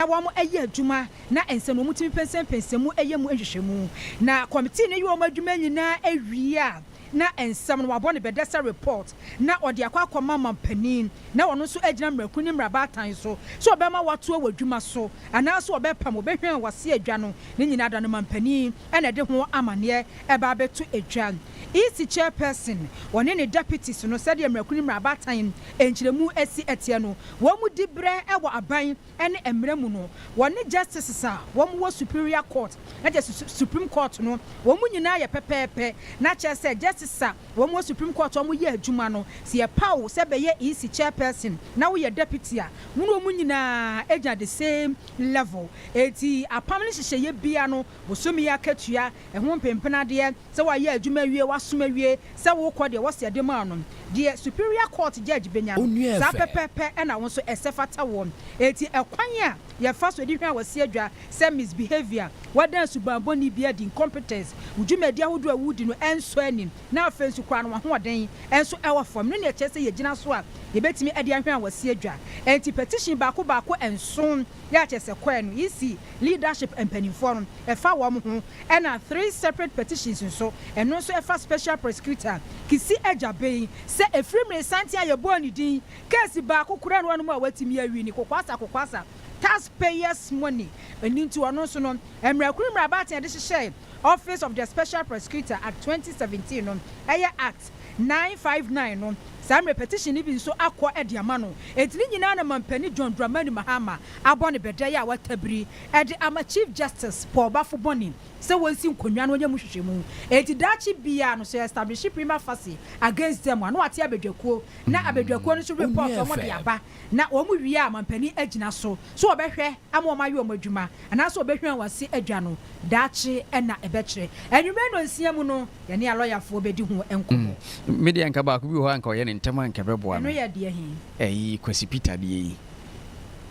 wɔn ɛyɛ adwuma na nsɛm wɔn tumi pɛnsɛmpɛnsɛm mu ɛyɛ mu nhwehwɛmu na committee ne yɛ wɔn adwuma nyinaa awie na ensam no wabɔ ne bedesa report na ɔde akɔkɔma mampanin na ɔno nso agyina mraku ne mraba atan so ɔbɛma wato awadwuma so anaaso ɔbɛpam ɔbɛhwɛn wase adwa no ne nyina da no mampanin ɛna de ho amaneɛ ɛba abɛto adwa EC chairperson wɔne ne deputies no sɛdeɛ mraku ne mraba atan enkyiremu asi ɛteɛ no wɔn mu di brɛ ɛwɔ aban ɛne mmerɛ mu no wɔne justices a wɔn wɔ superior court na just supreme court no wɔn mu nyinaa yɛ pɛpɛɛpɛ na kyerɛ sɛ sisa wɔn wɔ supreme court wɔn yɛ adwuma no si yɛ paw sɛ bɛyɛ EC chairperson na woyɛ deputy a wɔn nyinaa agya the same level eti apam ne hyehyɛ yɛ bia no bosomi yɛ akatua ɛho mpempenadeɛ sɛ wɔayɛ adwuma wie wasoma wie sɛ wɔkɔ deɛ wɔsi ɛde maa no deɛ superior court judge benya no saa pɛpɛɛpɛ ɛna wɔn nso ɛsɛ fata wɔn eti ɛkwan a yɛfa so edi hwɛ a wɔsi adwa sɛ misbehaviour wɔdan subanbɔni bia di incompetence wudwumadi ahodoɔ a wudi no ɛnso anim na afensu kwa no ahoɔden enso ɛwɔ fam no ne ɛkyɛ sɛ yɛgyina so a yɛbɛtumi ɛde ahwɛ a wɔsi adwa enti petition baako enso yɛ akyɛ sɛ kɔɛ no EC leadership mpanimfoɔ no ɛfa wɔn ho ɛna 3 separate petitions nso ɛno nso ɛfa special prosecutor kisi agya bɛyi sɛ efiri mmere santi a yɛbɔ ne din case baako kura no wɔn a watimi awi ni kokwasa taxpayers money ɛni nti ɔno nso no mmerakuru mmeraba ate de hyehyɛ Office of the Special Prosecutor Act 2017 no ɛyɛ Act 959 no saa repetition ni bi nso akɔ ɛde ama no etini nyinaa na mampani John Dramani Mahama abɔ ne bɛdɛ yɛ a watabiri ɛde ama Chief Justice Paul Bafoboni sɛ wɔnsi nkonnwa no nyɛ mu hwehwɛ mu eti dachi bia no so establish prima facie against them ano ate abedwakuo na abedwakuo no so report ɔmo de aba na wɔn wie a mampani agyina so ɔbɛhwɛ ama ɔmo ayi ɔmo adwuma anaasɛ ɔbɛhwɛ wase adwa no dachi ɛna ɛbɛkyerɛ ɛnwuma no nsia mu no yɛne a lawyer-foɔ bɛdi ho ɛnkɔmɔ media nka ba ko bi hɔ anka ɔyɛ ne ntɛm anka bɛboa no ɛno yɛ deɛ hi Kwasi Peter deɛ yi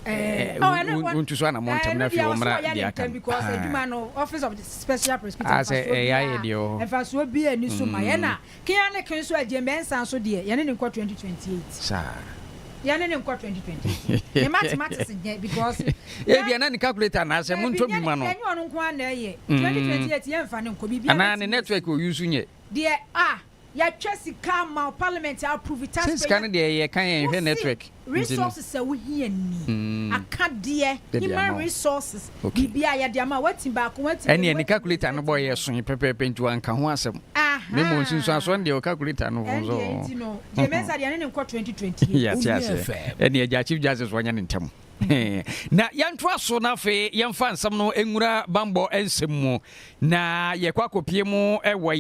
wontu so ana montam na fi omra dia kan because adwuma no Office of the Special Prosecutor as ya de o efa so bi ani so ma ye na kian ne kin so agye mensan so de ye ne ne nkɔ 2028 sa ye ne nkɔ 2028 the mathematics because bia na ne calculator na asɛ monto bi ma no enyo no nko ana ye 2028 ye mfa ne nkɔ bi bia ana ne network o use nye de ya twesi kama parliament approve it as kan de ye kan hwe network resources a we here ni akade human resources bibia ya de ama wati ba ko wati ene ne calculator no boy so pepepe ntu anka ho asem me mo nsunsu aso de o calculator no ho so no je mensa de ne nkɔ 2020 ya tiase ene ya Chief Justice wanya ne ntem na yɛntoa so na afei yɛmfa nsɛm no nwura bambɔ nsɛm mu na yɛkɔ akɔpie mu ɛwɔ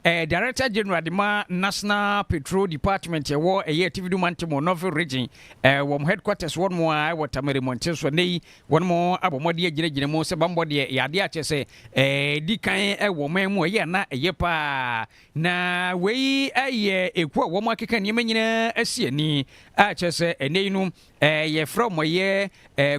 yɛ Director General de ma National Petrol Department ɛwɔ ɛyɛ activity mantemo Novel Region wɔn headquarters wɔn mu a ɛwɔ Tamale Monte so nei wɔn mu abɔmɔde agyinagyina mu sɛ bambɔ deɛ yɛade akyɛ sɛ di kan ɛwɔ man mu ɛyɛ na ɛyɛ paa na wei ɛyɛ eku a wɔn akeka nneɛma nyinaa asi ani a kyɛ sɛ ɛnɛ no yɛfrɛ mo yɛ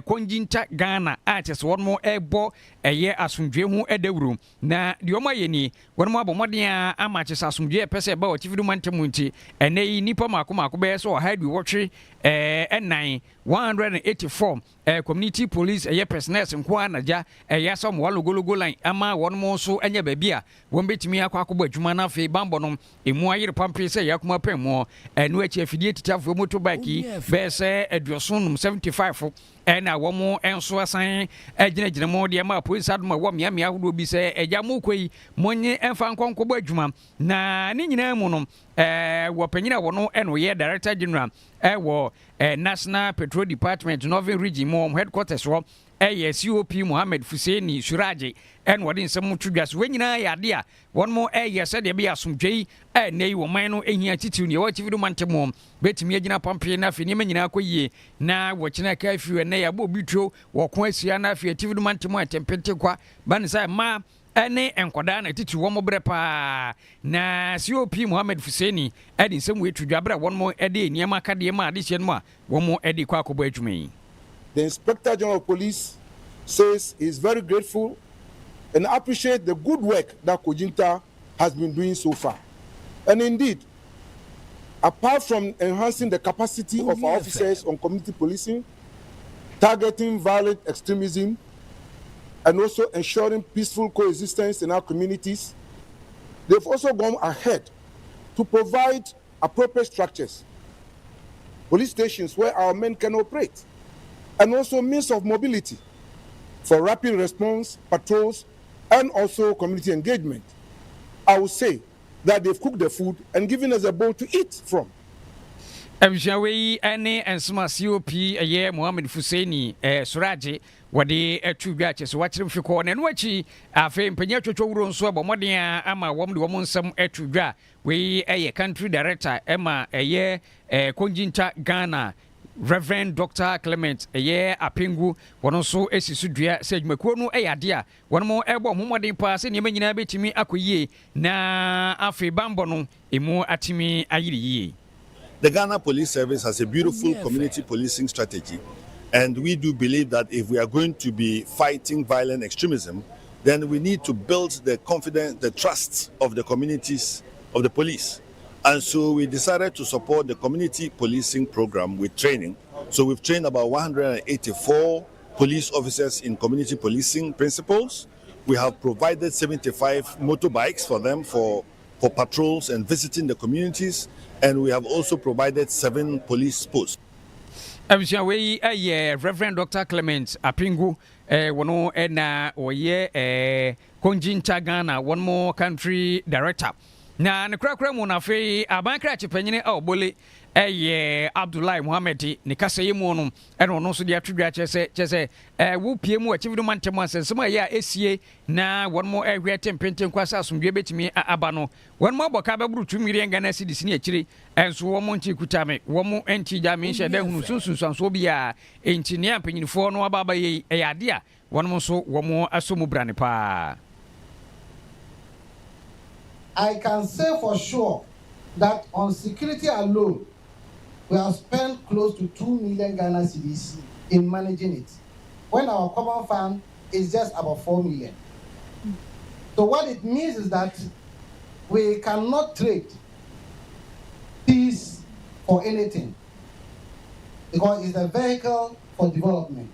konjinta Ghana a kyɛ sɛ wɔn mo ɛbɔ ɛyɛ asomdwe ho ɛdawuro na deɛ wɔn ayɛ ni wɔn mo abɔmɔden a ama kyɛ sɛ asomdwe ɛpɛ sɛ ɛba wɔ tifidi mantam nti ɛnɛ yi nipa mako bɛyɛ sɛ ɔha aduwɔtwe ɛnan 184 community police ɛyɛ personnel nko anagya ɛyɛ sɛ mo walogologo line ama wɔn mo nso ɛnyɛ baabi a wɔn betumi akɔ adwuma na afei bambɔ no emu ayere pampe sɛ yakoma pɛn mu ɛno akyi afidie titafoɔ motorbike yi bɛyɛ sɛ aduoson 75 ɛna wɔn mo nso asan gyinagyina mu deɛ ma police adoma wɔ mmeammea ahodoɔ bi sɛ ɛgya mo kɔ yi monye ɛmfa nkɔnkɔbɔ adwuma na ne nyinaa mu no wɔpanyin a wɔno ɛno yɛ Director General ɛwɔ National Petrol Department Novel Region mu headquarters wɔ ɛyɛ COP Mohammed Fuseni Suraje ɛna wɔde nsɛm to dwa so wɔn nyinaa yɛ ade a wɔn mo ɛyɛ sɛdeɛ bɛyɛ asomdwe yi ɛnɛ yi wɔn man no ɛhia titiw ne ɛwɔ tifidi mantam bɛtumi agyina pampe na afei nneɛma nyinaa kɔ yie na wɔkyena ka afi ɛnɛ yɛ abɔ obi tuo wɔko asia na afei tifidi mantam a tempete kwa ba ne sɛ ma ɛne nkɔdaa na titi wɔn brɛ paa na COP Mohammed Fuseni ɛde nsɛm wɔ etu dwa brɛ wɔn mo ɛde nneɛma akadeɛ ma ade hyɛ no a wɔn mo ɛde kɔ akɔbɔ adwuma yi. The Inspector General of Police says he is very grateful and appreciate the good work that Kojinta has been doing so far. And indeed, apart from enhancing the capacity of our officers on community policing, targeting violent extremism, and also ensuring peaceful coexistence in our communities. They've also gone ahead to provide appropriate structures, police stations where our men can operate, and also means of mobility for rapid response, patrols, and also community engagement. I would say that they've cooked the food and given us a bowl to eat from. Abishawe ene ensma COP eye Mohammed Fuseni Suraje wade atudwa che so wachire mfiko na no achi afa mpanya twotwo wuro nso abomoden ama wom de wom nsam atudwa we eye country director ema eye konjinta Ghana Reverend Dr. Clement eye Apingu wono so esisudua se adwumakuo no eyade a wono mo ebo homoden pa se ne manyina betimi akoyie na afa bambo no emu atimi ayire yie. The Ghana Police Service has a beautiful community policing strategy, and we do believe that if we are going to be fighting violent extremism, then we need to build the confidence, the trust of the communities of the police. And so we decided to support the community policing program with training. So we've trained about 184 police officers in community policing principles. We have provided 75 motorbikes for them for patrols and visiting the communities, and we have also provided 7 police posts. Reverend Dr. Clement Apingu wono na oye konjinta Ghana one more country director na ne krakra mu na fe abankra chepanyine obole Abdullahi Muhammad ni kasaye mu no eno no so de atudwa chese wo pie mu achivido mantemu asensema ya esie na one more ehwe tempenten kwasa asomdwe betimi aba no one more boka baburu 2 million Ghana cedis ni akiri enso wo mo nti kutame wo mo enti ja me hye da hunu sunsun bia engineer panyinfo no ababa ye eyade a one mo so wo mo asomu brane pa. I can say for sure that on security alone, we have spent close to 2 million Ghana cedis in managing it, when our common fund is just about 4 million. So what it means is that we cannot trade peace for anything, because it's a vehicle for development.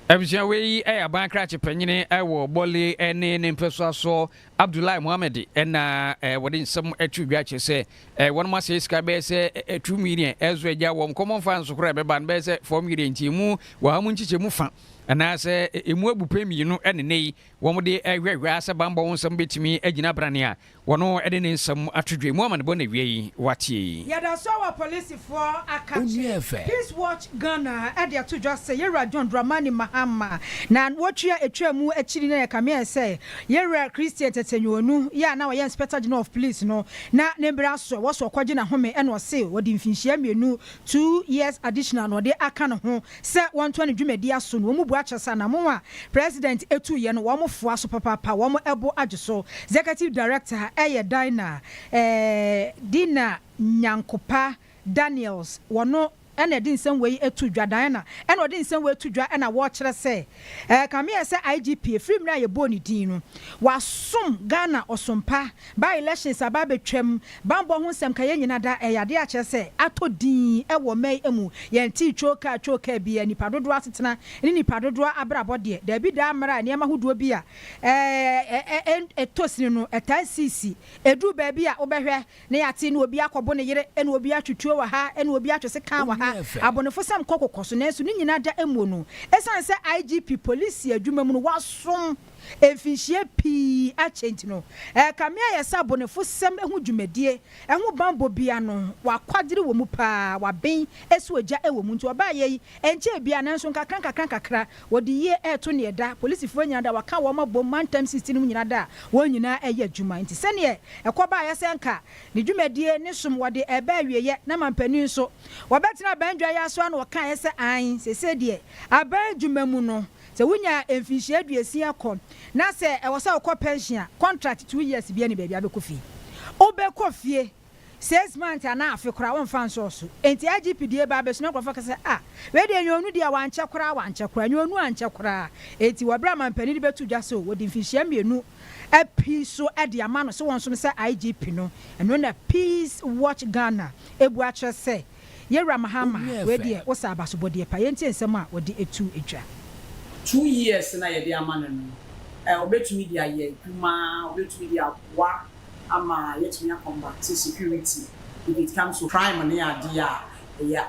Abishawe abankra chepanyine wo bole ene ne mpeso so Abdullahi Muhammad na wodin sam atudwa chese won ma se ska be se 2 million ezo eja wo common fans kura be ban be se 4 million ti mu wa hamu nchiche mu fa ana se emu abupe miinu ene nei wo mo de ehwehwe asa bambo won sam betimi agina brane a wono ede ne nsam atudwa mu amane bo na wiei watie ya da so wa police for akachi please watch Ghana ade atudwa se yera John Dramani Mahama na wotwa etwa mu akiri na kame se yera Christian tetenyonu ya na wa inspector general of police no na nembra so wo so kwaje na home ene o se wodi mfinhia mienu 2 years additional no de aka no ho se 120 dwumadi aso no mu bu achasa na mo a president etu ye no wo mo foa so papa wo mo ebo ajeso executive director Dina Nyankopa Daniels wono ena din nsem we etudwa Diana ena odin nsem we etudwa ena wo kire se kame ye se IGP free mra ye boni din no wasom Ghana osompa by elections aba betwam bambo ho nsem ka ye nyina da yade a kire se atodin ewo mai emu ye nti choka bia nipa dodo asetena ni nipa dodo abrabo de da bi da mra ne ma hodo bi a etosini no etan cc edu ba bi a obehwe ne yate ne obi akobo ne yere ene obi atwetwe wa ha ene obi atwese kan wa ha abonefo sam kokokoso na enso ni nyina da emu no esan se IGP police adwuma mu no wasom efihie pi achenti no kamia yesa abonefo sam ehu dwumadie ehu bambo bia no wakwadire wo mu pa waben esu agya ewo mu nti oba ye enche bia na enso kakra wodi ye eto ne da police fo nyina da waka wo mabom mantam 16 mu nyina da wo nyina eye adwuma nti sene ekoba yesa nka ne dwumadie ne som wode eba awieye na mampani nso wabetena bandwa ya so na waka yesa an sese de aba adwuma mu no se wunya emfihie aduasi akọ na se e wo se okọ pension contract 2 years bia ni bia abekofie obekofie 6 months ana afekora won fan so enti IGP die ba beso na krofa kase we de nyonu dia wanche kora nyonu anche kora enti wabra mampani de betu dwa so wodi mfihie mienu episo ede amano so won so se IGP no eno na Peace Watch Ghana ebu ache se Yera Mahama, where dear was a basobody, Payente and Sama, or the 2 each. 2 years na ye dey amana no obetumi dia ye dwuma obetumi dia wa ama yetumi combat security if it comes to crime na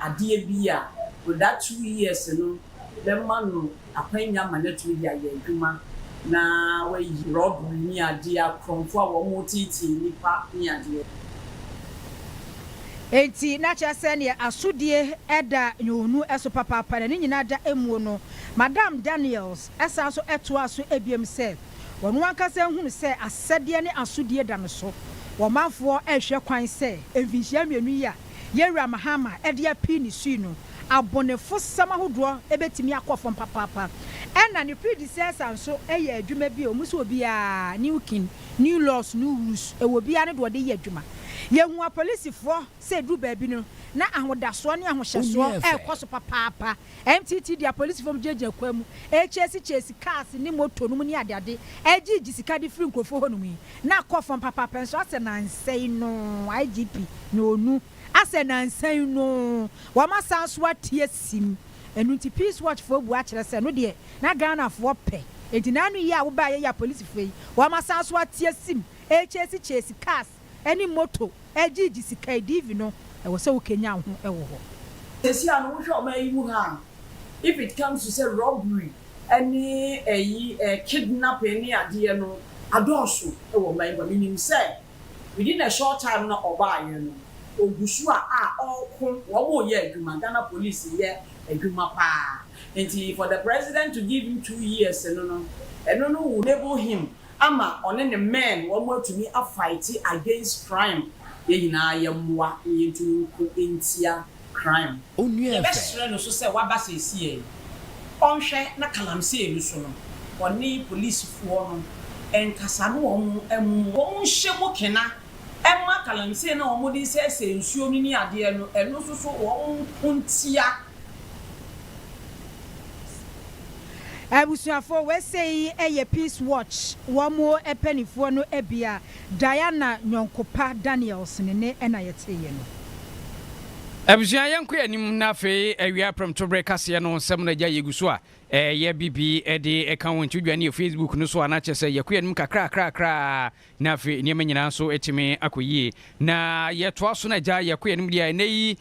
ade bia with that 2 years no dem man no apanya ma na tumi dia ye dwuma na we robbery ni ade akromfo a wo motiti nipa ni ade Enti na cha sene asudie eda nyonu eso papa pa ne nyina da emu no Madam Daniels esa so eto aso ebiem se wono ankasa hunu se asede ne asudie da no so wo manfo ehwe kwan se enfinhia mienu ya Yewura Mahama ede api ni su no abonefo samahodo ebetimi akofo papa ena ne predecessor so eye adwuma bi o muso obi a new king new laws new rules e wo bia ne do de ye adwuma yehu a police fo se du baabi no na ahodaso ne ahohyeso ekoso papa MTT dia police fo jeje kwamu chesi cars ni moto no ni adade ejiji sika de free nkofo ho no mu na kofo papa so ase na nsei no IGP no nu ase na nsei no wa masa so atie sim enu ti peace watch fo bu a kire se no de na Ghana fo pe enti na anu yi a wo ba ye ya police fo yi wa masa so atie sim chesi cars any moto ejiji sika divi no e wo se wo kenya ho e wo ho tesi anu wo hwe o mai mu ha if it comes to say robbery any kidnapping ni ade no adonso e wo mai ba minim say within a short time na oba ye no ogusu a okun wo wo ye adwuma Ghana police ye adwuma pa enti for the president to give him 2 years no will enable him ama on the men one more to me a fight against crime ye na ye mwa ye to entia crime ye best no so say wa ba se sie onhwe na kalamse elu so no oni police fo no enkasa no won hyemo kena emma kalamse na won di se nsuo ni ade no eno so won kuntia Abusuafo we say eye peace watch wo mo epenifo no ebia Diana Nyonkopa Daniels ne na yete ye no Abusua yanko anim na fe awia promtobre kase no nsem na gya yeguso a ye bibi de account dwane Facebook no so ana chese yakua anim kakra na fe niam nyina so etime akoyie na ye to aso na gya yakua anim dia nei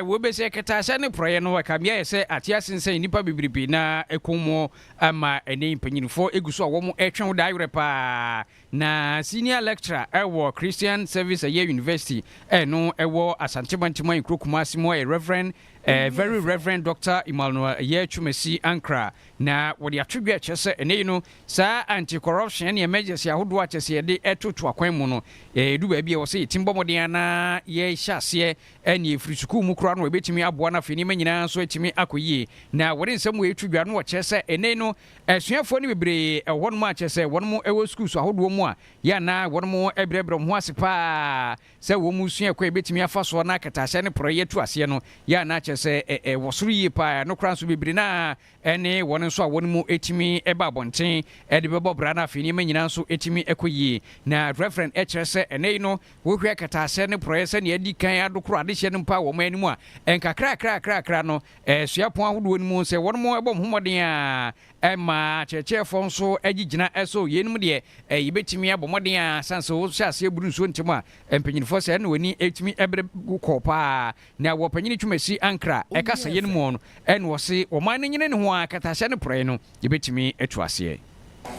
wo be se ketasha ne proye no ka bia se atia sensen nipa bibribi na ekomo ama ene mpanyinfo eguso a wo mo etwen da yurepa na senior lecturer ewo Christian Service University no ewo Asantebantima Nkrokuma Simo Reverend very Reverend Dr. Emmanuel Yechumesi Ankra na wodi atwedwe chese ene no sa anti corruption and emergency ahodo a chese de etoto akwan mu no du ba bia wo se timbomode na ye hyase ene efrisuku mu kura no ebetimi aboa na feni manyina so etimi akoyie na wodi nsem we etwedwa no wo chese ene no asuafo ne bebre won mu a chese won mu ewo school so ahodo mu a ya na won mu ebrebre mu asepa se wo mu sua kwa ebetimi afa so na katasha ne proyectu ase no ya na chese wosuru yi pa no kura so bebre na ene won so a won mu etimi eba bonten de bebo bra na feni manyina so etimi ekoyie na reference echrese ene no wo hwe katasha ne proyese ne adi kan adokoro adehye ne mpa wo mani mu a enkakra no suapon ahodo ni mu se won mu ebom homoden a ema chechefo nso agigina eso yenum de yibetimi abomoden a sanse wo hyase buru nso ntemu a empanyinfo se na wani etimi ebre kopa na wo panyini twumasi ankra ekasa yenum no en wo se wo man nyine ne ho a katasha ne proye no yibetimi etuase.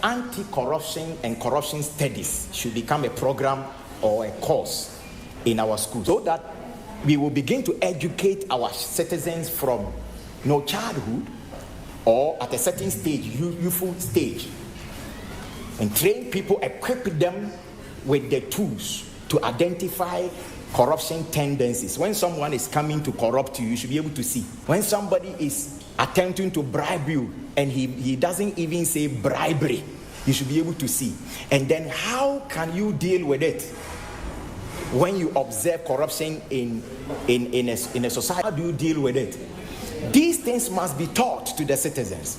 Anti-corruption and corruption studies should become a program or a course in our schools so that we will begin to educate our citizens from childhood or at a certain stage, youthful stage, and train people, equip them with the tools to identify corruption tendencies. When someone is coming to corrupt you, you should be able to see. When somebody is attempting to bribe you and he doesn't even say bribery, you should be able to see. And then how can you deal with it? When you observe corruption in a society, how do you deal with it? These things must be taught to the citizens,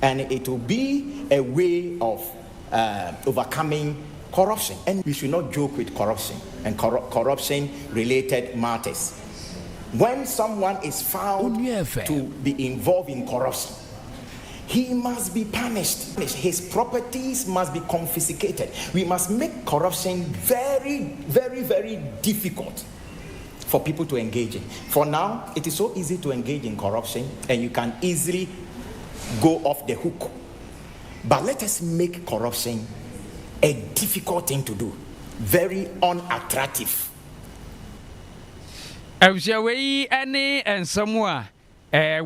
and it will be a way of overcoming corruption. And we should not joke with corruption and corruption-related matters. when someone is found to be involved in corruption, he must be punished. His properties must be confiscated. We must make corruption very, very, very difficult for people to engage in. For now, it is so easy to engage in corruption and you can easily go off the hook. But let us make corruption a difficult thing to do, very unattractive. Awsiawei ene ensamwa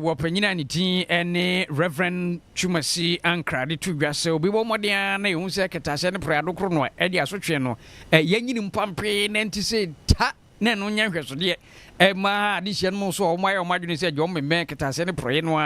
wopanyina ne tin ene Reverend Chumasi Ankrade to dwase obi wo modea na ehun se ketase ne prado kro no e dia sotwe no yanyini mpampe na ntise ta na no nya hweso de ma adihye no so o maye o madwene se jo mmemme ketase ne proye no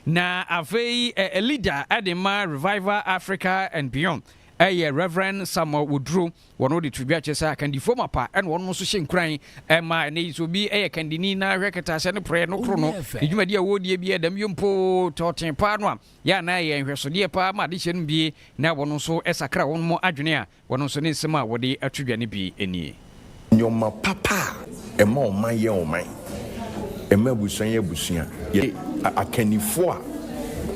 na afei a leader adema Revival Africa and Beyond Reverend Samuel Woodrow wono de tudwa chesa kandi foma pa en wono so hyenkran ma ne so bi kandini na hweketa se ne pre no kro no ejumadi a wodie bi edam yompo toten pa no ya na ye hwesode pa ma de hye no bi na wono so esakra wono mo adwene a wono so ne nsema wode atudwa ne bi eni nyoma papa ema o man ye o man ema busuan ye busuan ye akanifo a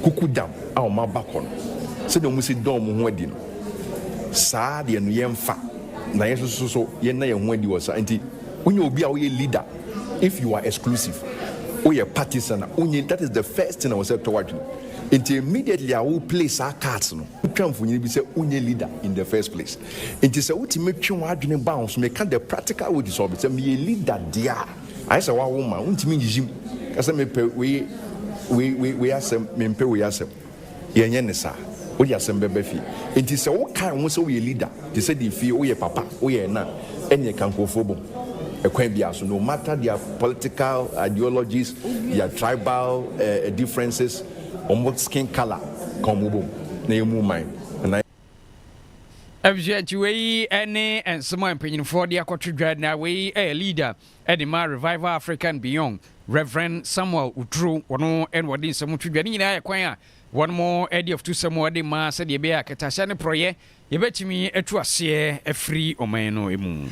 kukudam a o ma bakọ no se de mu se dom ho adi no saa de no yemfa na yeso so ye na ye ho adi wo sa enti onye obi a wo ye leader if you are exclusive or ye partisan onye that is the first thing I was said toward you enti immediately I will place our cards no twamfo nyini bi say onye leader in the first place enti say ultimate twe wadwene bounce make the practical would solve say me leader dia I say wa woman untimi njijim kasa me pe we asem me pe we asem ye nye ne sa o ya asem bebe fi enti say wo kan wo say we leader they say the fi wo ye papa wo ye na enye kankofo bo ekwan bia so no matter their political ideologies their tribal differences or skin color come bo na emu mind and Abjectway ene and some opinion for the akotudwa na we a leader edema Revival African Beyond Reverend Samuel Woodrow wono en wodi some tudwa ni na kwan a one more eddy of two some wodi ma se de be aketahye ne proye ye betimi atu ase afri omano emu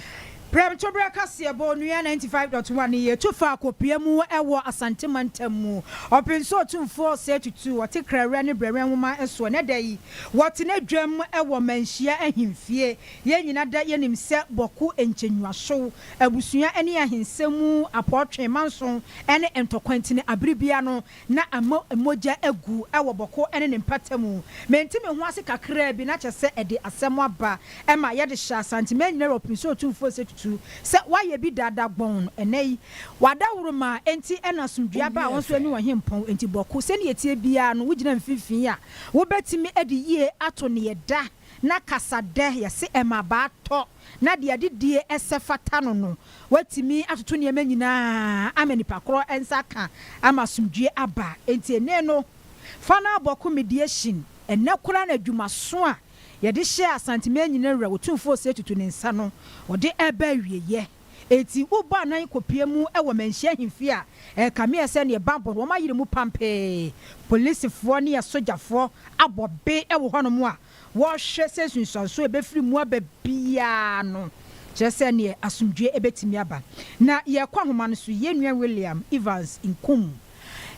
Prem Tobra Cassia Bonua 95.1 year to far copiamu ewo asantemantamu. Open so 2432 what a crane brand woman and so na day. What in a drum ewo menshia and him fear. Yen that yen himself boku enchenua show. A busuya any a hinsemu a portrait manson and entoquentine abribiano na emoja egu ewo boko and an impatemu. Mentime wasi kakre be not just at the asemwa ba. Emma yadisha santimen near open so 2432. Say why ye be dada bone enei wada wuruma enti enasumduaba a wonso ani wa hempon enti boku se ne yetie bia no wugina mfimfin a wo betimi edi ye ato ne yeda na kasade ye se emaba to na de adidie esefata no watimi atoto ne manyina amenipa kro ensaka amasumdue aba enti ene no fana boku mediation ene kura na adwumaso a yede hye asantime nyina wura wotumfo se tutu ne nsa no wode eba wieye eti uba nan kopiemu ewo manhia himfi a kame ese ne babo wo mayire mu pampe policefo ne asojafo abobe ewo hono mu a wo hwe se sunsanso ebefiri mu ababia no jese ne asumdue ebetimi aba na ye kwa homa no so ye nua William Evans Nkum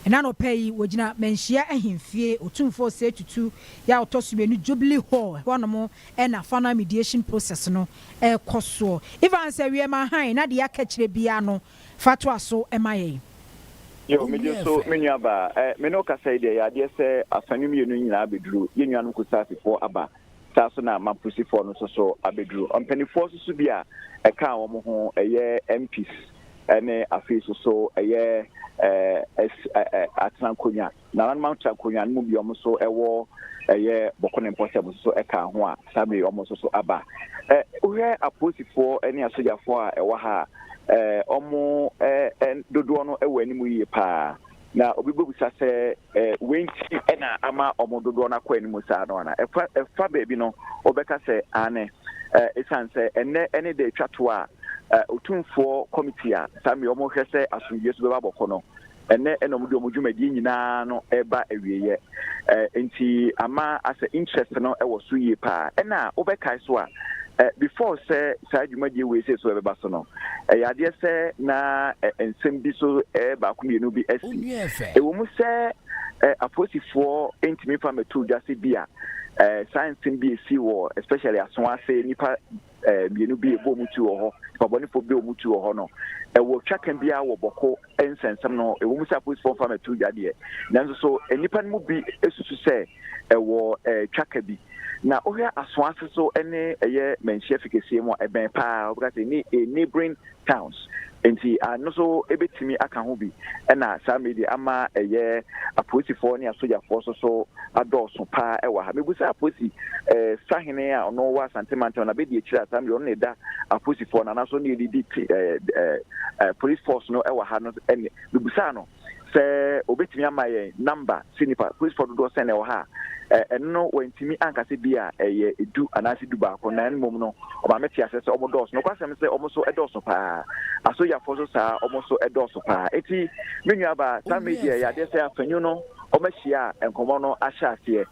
enano pay wogina menhia ahimfie otumfo se tutu ya otosubenu Jubilee Hall wonomo na final mediation process no koso even say we ma han na de akachire bia no fatwa so emaye yo me so Nhyriaba me no ka say de ya de se asanum yenu nyina abeduru yenuanum kusafifo aba taso na mapusifo no so abeduru ompanifo so bia ka wo mo ho eye MPs ene afi so eye atrankonya na ranman trankonya no bi omo so ewo eye bokone possible so eka ho a sabe omo so aba uhwe aposifo ene asojafo a ewa ha omo dodo no ewa animu yie pa na obibobusa se wenti ena ama omo dodo na kwa animu sa no na efa baby no obeka se ane esanse ene de twato a otumfo committee a sami omo hwese asumdie so beba boko no ene enomudi omudwumadi nyina no eba awieye enti ama as interest no ewo so yie pa ena obekai so a before say adwumadie we say so beba so no yade say na ensem bi so ba ko mienu bi asi wo mu say aposifo entimi fa metu jase bia science bi asi wo especially aso ase nipa mienu bi ebo mutu ho baboni fo bi omutu ho no wo twakan bia wo boko ensensem no wo mu say aposifo fa metu jade nanso so nipa no bi esusu say wo twaka bi na ohia aswase so ene eye menhia fikesie mu eben pa obukase ni neighboring towns enti no so ebetimi aka ho bi na sa media ama eye aposifo ne asojafo so adoso pa ewa ha mebusa aposi sahene a ono wa santemanta na be di ekira sa me ono ne da aposifo na so ne di police force no ewa ha no ene mebusa no se obetimi ama ye number sinipa police force do send ewa ha no wentimi ankase bia eye edu anase du ba ko na nmom no o ma meti asese o modos no kwasem se o mo so edoso pa aso ya fo so sa o mo so edoso pa eti Nhyriaba ta media ya de se afanyu no o ma hia enkomo no ahya ase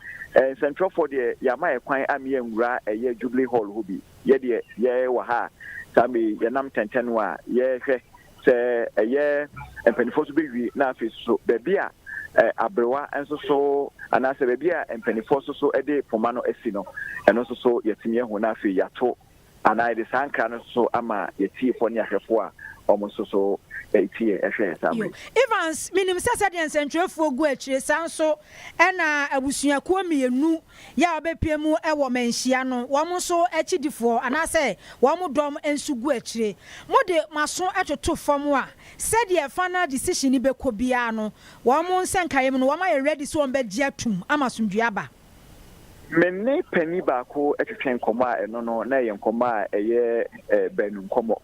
central for the ya ma ekwan amie nwura eye Jubilee Hall ho bi ye de ye wa ha ta me ye nam tenten wa ye hwe se eye empanifo so bewi na afi so be bia abrewa enso so anase bebi a empanifo so ede poma no asi no eno so yetimi ehu na afi yato ana ide sanka no so ama yetifo ne ahwefo a omo so etie ehwe samre Evans minim sasa de nsentwefo gu akire sanso ena abusuakuo mienu ya obepiem ewo manhia no wo so akidifo anase wo dom ensu gu akire mode maso etoto fam a said ye final decision ni beko bia no wo nsenkayem no wo ma ready so on be giatum amasundua menne pani baako etwetwen koma eno no na ye nkoma eye benu nkomo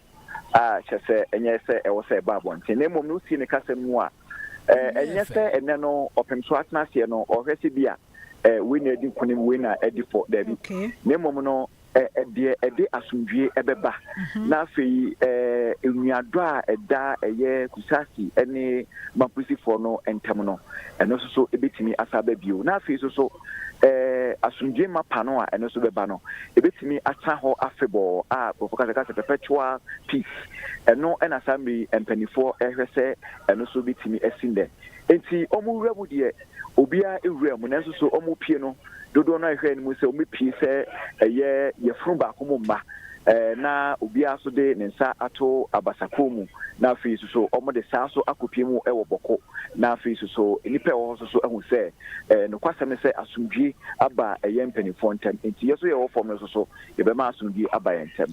chese enye se e wo se babon tene mom no si ne kasem mu a enye se ene no opemso atna se no ohwese bia we na edi kunim we na edi for dabi ne mom no ede asundwie ebeba na afei enuado a eda eye kusasi ene mapusi for no entem no eno so ebetimi asaba bio na afei so asundwe mapano a eno so beba no ebetimi ata ho afebo a profokasa perpetual peace eno ena sambi empanifo ehwese eno so betimi esinde enti omuwura mu de obia ewura mu nanso so omupie no dodo na ehwe ni mu se omipie se eye yefuru ba ko mu mba na obia so de nensa ato abasako mu na afi so omo de saa so akopie mu ewo boko na afi so nipa ewo so ehu se no kwasem se asundwi aba eye mpanifo ntem enti yeso ye wo form so ye be ma asundwi aba yentem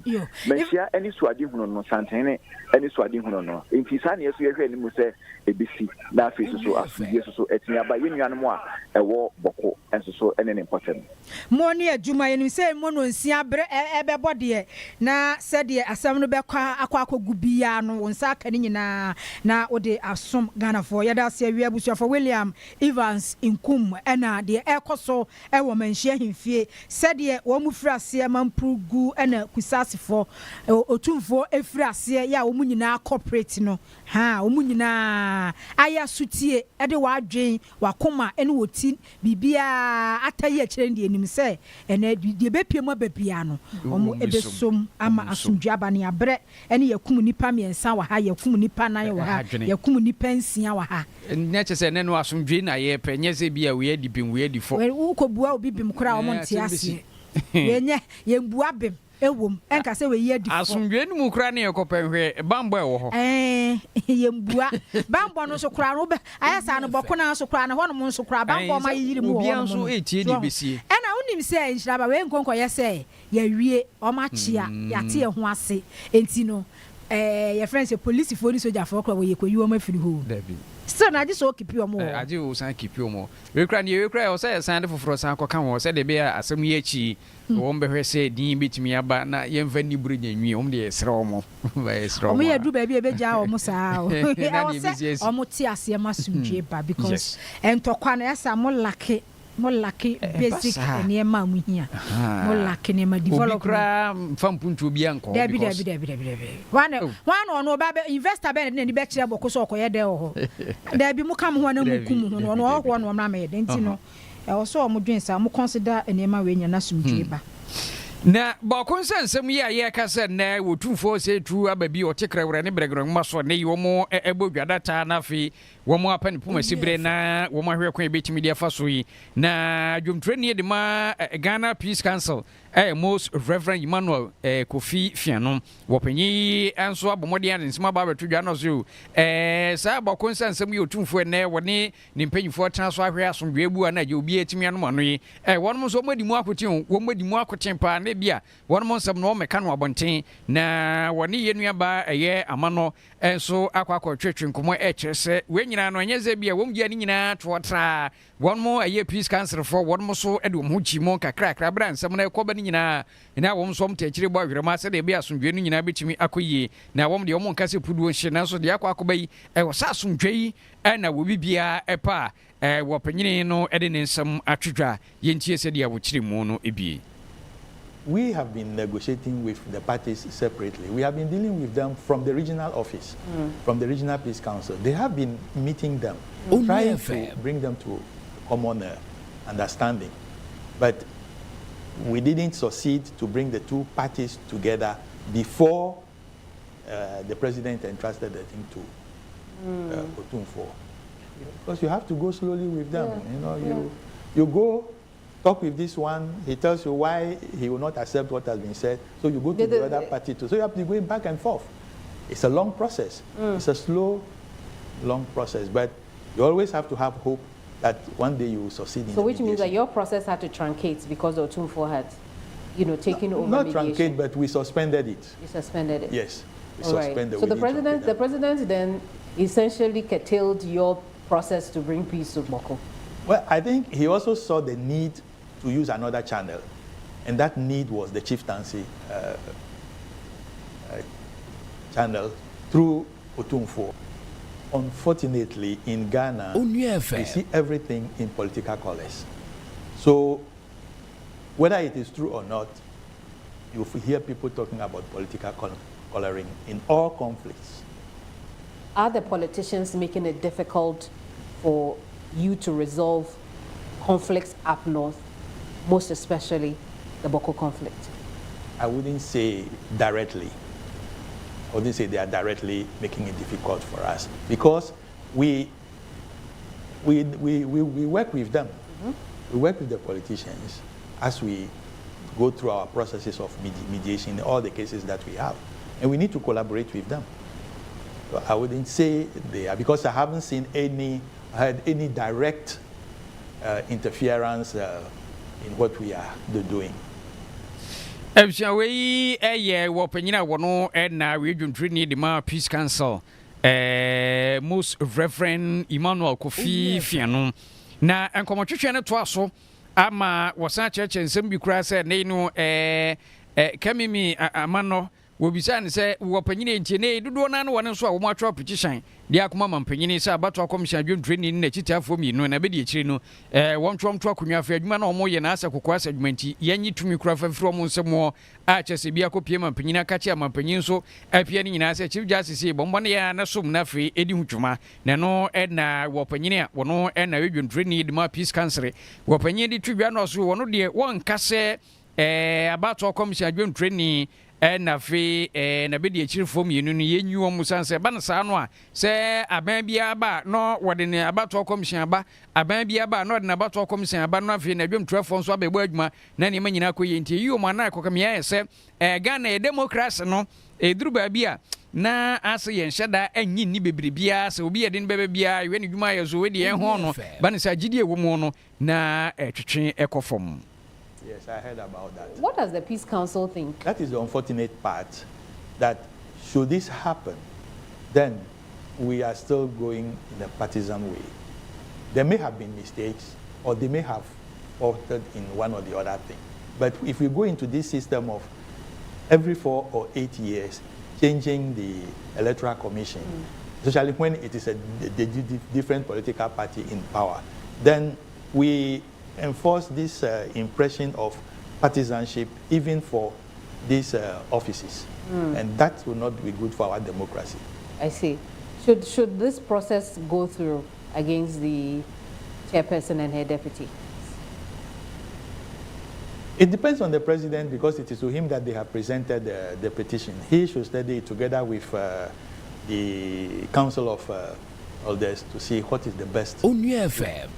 menhia eni suade hunu no santene eni suade hunu no enti sa na yeso ye hwe ni mu se ebisi na afi so asundwi so etini aba yenuan mu a ewo boko enso so ene important mo ni adwuma ye ni se mo no nsia bre ebebo de na said ye asem no be kwa akwakogu bia no wonsa aka ni nyina na ode asom Ghana for yada se wi abusuafo William Evans Nkum ena de ekoso ewo manhia himfie said ye wo mu frase mamprugu ena kusasifo otumfo efrase ya wo mu nyina corporate no ha wo mu nyina aya sutie ede wadwen wakoma ene woti bibia ataye akire ndi enim se ene de bepiem ababia no omo ebesom ama asundwaba ne abre ene yakum nipa miensa wa ha yakum nipa nan wa ha yakum nipa nsia wa ha nyache se ne no asundwe na ye penye se bia we adipim we adifo wo kobua obibim kura o monte ase yenye yembua bem ewom enka se we ye adifo asundwe ni mu kura ne yekopenhwe bambo e wo ho yembua bambo no so kura no be ayasa no boko na so kura na ho no mo so kura bambo ma yiri mu ho no so etie di besie unim se Nhyriaba we nkonko ye se ya wie o ma chia ya te ho ase enti no your friends police for soldier for kra we ye koyi o ma firi ho so na ji so kipi o mo aji o san kipi o mo we kra ni we kra o se san de foforo san ko kan wo se de be asem ye chi wo mbe hwe se din betimi aba na ye mfa ni buru nyanwi o de esra o mo ba esra o mo ye du ba bi e be ja o mo sa o o mo ti ase ma sundwe ba because entokwa na yasa mo lake basic ene ma mu hia mo lake ne ma develop kra fampuntu bi anko debi wana ono ba investor be ne be kire boko so okoye de ho debi mu kam ho na mu kum ho no ho no ma me de ntino e wo so mo dwen sa mo consider ene ma we nya na sundwe ba na bakonsa nsɛm yi a yɛka sɛ nnɛ wɔtumfoɔ sɛ tu aba bi ɔtekra wura ne brɛgrɛngma so ne yi wɔm ɛbɔ dwadata na afei wɔm apɛ ne poma sibire na wɔm ahwɛ kwan yɛbɛtumi de afa so yi na dwomtwerɛni de ma Ghana Peace Council Most Reverend Emmanuel Kofi Fiano wɔpanyi nso abɔmmɔden a ne nsɛm aba abɛto dwa no so saa bakonsa nsɛm yi ɔtumfoɔ nnɛ wɔne ne mpanyimfoɔ tena so ahwɛ asomdwoe bu a na agye obi atumi anom ano yi wɔnom nso wɔmadi mu akoten wɔmadi mu akoten paa ne bia wɔnom nsɛm no wɔmɛka no abɔnten na wɔne yɛ nuaba ɛyɛ ama no nso akɔtwetwe nkɔmmɔ ɛkyerɛ sɛ wɔn nyinaa no ɛnyɛ sɛ bia wɔn gya ne nyinaa toɔ traa wɔnom ɛyɛ Peace Council foɔ wɔnom so de wɔn ho kyi mu kakrakra bra nsɛm no ɛkɔba no nyinaa na wɔn nso wɔn tɛkyire bɔ awerɛma sɛdeɛ ɛbɛyɛ asomdwoe no nyinaa bɛtumi akɔ yie na wɔn deɛ wɔn nka sɛ puduo nhyɛ nanso deɛ akɔba yi ɛwɔ sɛ asomdwoe yi ɛna wɔbi biara ɛpa a wɔpanyini no de ne nsɛm atwitwa yɛntie sɛdeɛ wɔkyerɛ mu no ebie. We have been negotiating with the parties separately. We have been dealing with them from the regional office, from the Regional Peace Council. They have been meeting them, trying to bring them to common understanding. But we didn't succeed to bring the two parties together before the president entrusted the thing to Otumfuo. Because you have to go slowly with them. You go talk with this one, he tells you why he will not accept what has been said, so you go to the other party too. So you have to be going back and forth. It's a long process. It's a slow, long process, but you always have to have hope that one day you will succeed in. So which means that your process had to truncate because Otumfuo had, taken over Not mediation. truncate, but we suspended it. You suspended it? Yes. We All right. suspended. So the president then essentially curtailed your process to bring peace to Boko. Well, I think he also saw the need to use another channel, and that need was the chieftaincy channel through Otumfuo. Unfortunately, in Ghana, we see everything in political colors. So, whether it is true or not, you hear people talking about political coloring in all conflicts. Are the politicians making it difficult for you to resolve conflicts up north, most especially the Boko conflict? I wouldn't say directly. I wouldn't say they are directly making it difficult for us because we work with them. We work with the politicians as we go through our processes of mediation in all the cases that we have. And we need to collaborate with them. So I wouldn't say they are, because I haven't seen had any direct interference in what we are doing. Wei wɔpanyina wɔno na redwontwerɛni de ma Peace Council Most Reverend Emmanuel Kofi Fiano na nkɔmɔtwetwe no toa so ama wɔsan kyerɛkyerɛ nsɛm bi koraa sɛ ne no kamimi ama no wɔbisa ne sɛ wɔpanyina ntie ne dodoɔ no no wɔne nso a wɔn atwerɛ petition de akoma ma mpanyini sɛ abato akɔmhyɛ adwontwerɛni na kyitafoɔ mmienu na bɛdi akyire no wɔn twɔmto akonnwa afɛ adwuma na wɔn yɛ na asɛ kokɔ asɛ adwuma nti yɛnyi tumi kora fafiri wɔn nsɛm a kyɛ sɛ bi akɔpie ma mpanyini aka kyɛ ma mpanyini nso apia ne nyinaa sɛ chief justice bɔmbɔ ne yɛ na som na afei ɛdi ho dwuma na no ɛna wɔpanyini a wɔno ɛna adwontwerɛni de ma Peace Council wɔpanyini de twidwa no so wɔno deɛ wɔnka sɛ abato akɔmhyɛ adwontwerɛni na fe na bedi akyirifo mienu no yenyi wo musan se ba na saa no a se aban bia ba no wode ne abato commission aba aban bia ba no de na abato commission aba no afi na dwomtrafo nso abebo adwuma na ne manyina koye nti yi o mana akokam ya se Ghana e democracy no eduru ba bia na ase yen hyeda anyi ni bebribia se obi yede ne bebe bia we ne dwuma ye so we de yen ho no ba ne sa gidie wo mu no na twetwe ekofom. Yes, I heard about that. What does the Peace Council think? That is the unfortunate part, that should this happen, then we are still going in a partisan way. There may have been mistakes, or they may have altered in one or the other thing. But if we go into this system of every 4 or 8 years, changing the electoral commission, especially when it is a different political party in power, then we enforce this impression of partisanship even for these offices. And that will not be good for our democracy. I see. Should this process go through against the chairperson and her deputy? It depends on the president because it is to him that they have presented the petition. He should study it together with the Council of Elders to see what is the best. Onua FM.